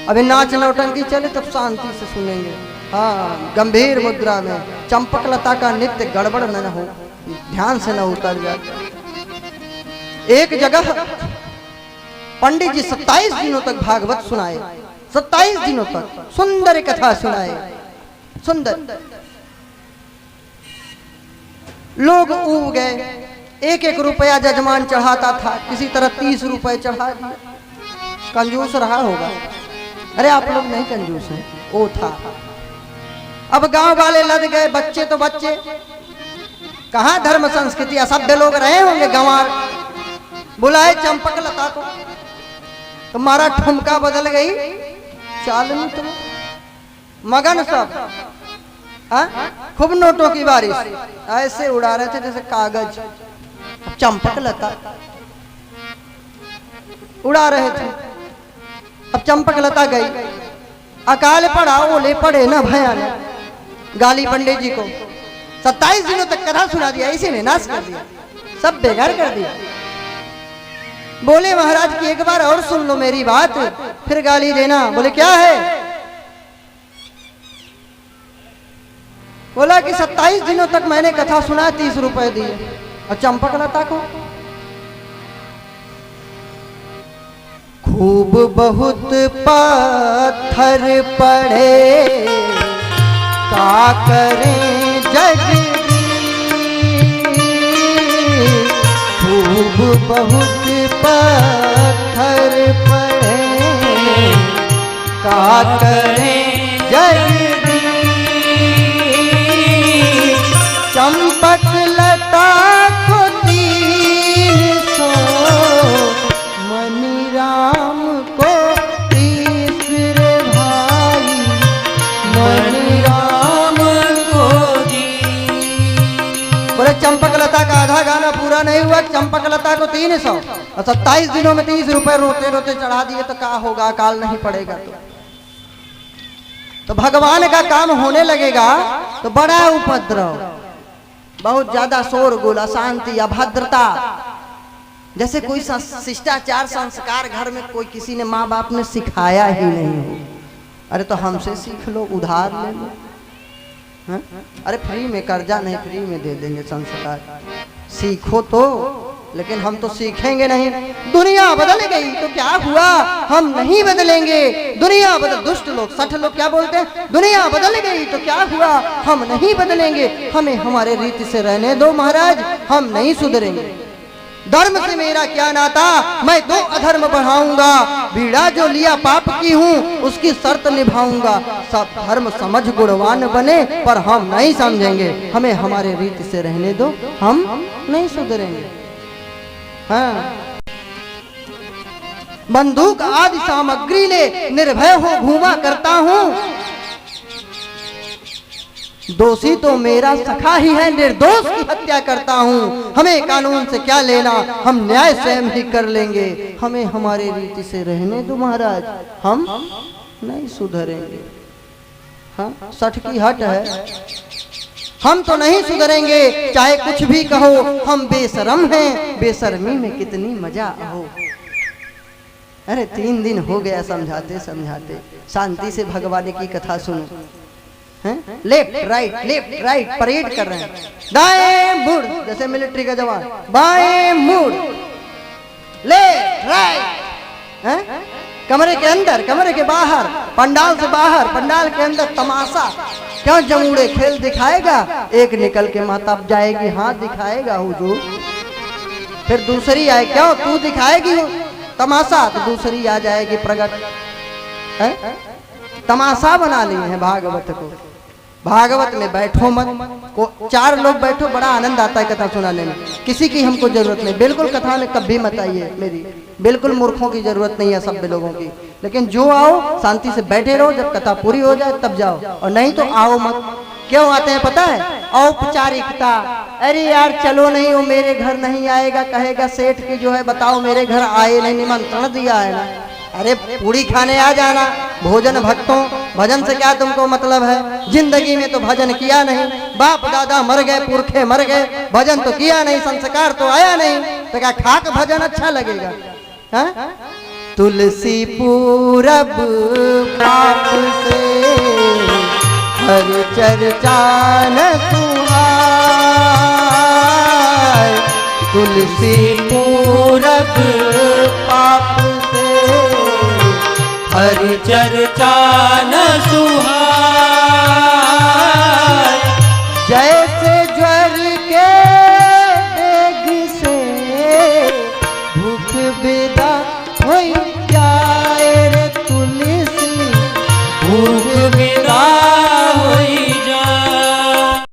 अभी नाच नौटंकी चले तब शांति से सुनेंगे। हाँ, गंभीर मुद्रा में चंपकलता का नित्य गड़बड़ न हो, ध्यान से न उतर जाए। एक जगह पंडित जी 27 दिनों तक भागवत सुनाए, 27 दिनों तक सुंदर कथा सुनाए, सुंदर। लोग उब गए, एक एक रुपया जजमान चढ़ाता था, किसी तरह 30 रुपए चढ़ा दिया। कंजूस रहा होगा। अरे आप लोग नहीं कंजूस हैं, वो था। अब गांव वाले लद गए, बच्चे तो बच्चे, कहां धर्म संस्कृति, असभ्य लोग रहे होंगे गंवार। बुलाए चंपकलता को, तुम्हारा ठुमका बदल गई, चाल नहीं तुम, मगन सब। खूब नोटों की बारिश ऐसे उड़ा रहे थे जैसे कागज। चंपकलता उड़ा रहे थे। अब चंपकलता गई, अकाल पड़ा, ओले पड़े ना भयानक। गाली पंडित जी को। 27 दिनों तक कथा सुना दिया, इसी ने नाश कर दिया, सब बेकार कर दिया। बोले महाराज की एक बार और सुन लो मेरी बात, फिर गाली देना। बोले क्या है? बोला कि 27 दिनों तक मैंने कथा सुना, 30 रुपए दिए। और चंपकलता को खूब बहुत पत्थर पड़े, का करें जगदीश, खूब बहुत पत्थर पड़े, का करें जगदीश। चंपकलता को 300, मनी राम को 30 रे भाई, मनी राम को 30। बोले चंपकलता का आधा गाना पूरा नहीं हुआ, चंपकलता को 300 और 27 दिनों में 30 रुपए रोते रोते चढ़ा दिए तो क्या होगा? अकाल नहीं पड़ेगा तो भगवान का काम होने लगेगा तो बड़ा उपद्रव, बहुत ज्यादा शोरगुल, अशांति, अभद्रता। जैसे कोई शिष्टाचार संस्कार घर में कोई किसी ने माँ बाप ने सिखाया ही नहीं हो। अरे तो हमसे सीख लो, उधार ले लो। है? अरे फ्री में कर्जा नहीं, फ्री में दे देंगे संस्कार, सीखो तो। लेकिन हम तो सीखेंगे नहीं। दुनिया बदल गई तो क्या हुआ, हम नहीं बदलेंगे। दुनिया बदल, दुष्ट लोग, 60 लोग क्या बोलते हैं, दुनिया बदल गई तो क्या हुआ, हम नहीं बदलेंगे। हमें हमारे रीति से रहने दो महाराज, हम नहीं सुधरेंगे। धर्म से मेरा क्या नाता, मैं तो अधर्म बढ़ाऊंगा। बीड़ा जो लिया पाप की हूँ, उसकी शर्त निभाऊंगा। सब धर्म समझ गुणवान बने, पर हम नहीं समझेंगे। हमें हमारे रीति से रहने दो, हम नहीं सुधरेंगे। हाँ। बंदूक आदि सामग्री ले निर्भय हो घूमा करता हूँ। दोषी तो मेरा सखा ही है, निर्दोष की हत्या करता हूँ। हमें कानून से क्या लेना, हम न्याय स्वयं ही कर लेंगे। हमें हमारे रीति से रहने दो महाराज, हम नहीं सुधरेंगे। हाँ, 60 की हट है, हम तो नहीं सुधरेंगे चाहे कुछ भी कहो। हम बेशरम हैं, बेशर्मी में कितनी मजा हो। अरे 3 दिन हो गया समझाते समझाते, शांति से भगवान की कथा सुनो। लेफ्ट राइट परेड कर रहे हैं। दाएं मुड़, जैसे मिलिट्री का जवान, बाएं मुड़, लेफ्ट राइट। कमरे के अंदर, कमरे के बाहर, पंडाल से बाहर, पंडाल के अंदर तमाशा। क्यों जमुड़े खेल दिखाएगा, एक निकल के माता जाएगी, हाथ दिखाएगा हुजूर, फिर दूसरी आए, क्यों तू दिखाएगी तमाशा, तो दूसरी आ जाएगी प्रगट। तमाशा बना लिए हैं भागवत को। भागवत में बैठो मत, को 4 लोग बैठो, बड़ा आनंद आता है कथा सुनाने में। किसी की हमको जरूरत नहीं, बिल्कुल कथा में कभी मत आइए मेरी, बिल्कुल मूर्खों की जरूरत नहीं है, सभ्य लोगों की। लेकिन जो आओ शांति से बैठे रहो, जब कथा पूरी हो जाए तब जाओ, और नहीं तो आओ मत। क्यों आते हैं पता है? औपचारिकता। अरे यार चलो नहीं, वो मेरे घर नहीं आएगा, कहेगा सेठ की जो है बताओ मेरे घर आए नहीं, निमंत्रण दिया है ना। अरे पूरी खाने आ जाना। भोजन भक्तों, भजन से क्या तुमको मतलब है? जिंदगी में तो भजन किया नहीं, बाप दादा मर गए, पुरखे मर गए, भजन तो किया नहीं, संस्कार तो आया नहीं, तो क्या खाक भजन अच्छा लगेगा? तुलसी पूरब पाप से हर चर्चा न सुहाए। तुलसी पूरब पाप से हर चर्चा न सुहाए। जैसे ज्वर के डेग से भूख बिदा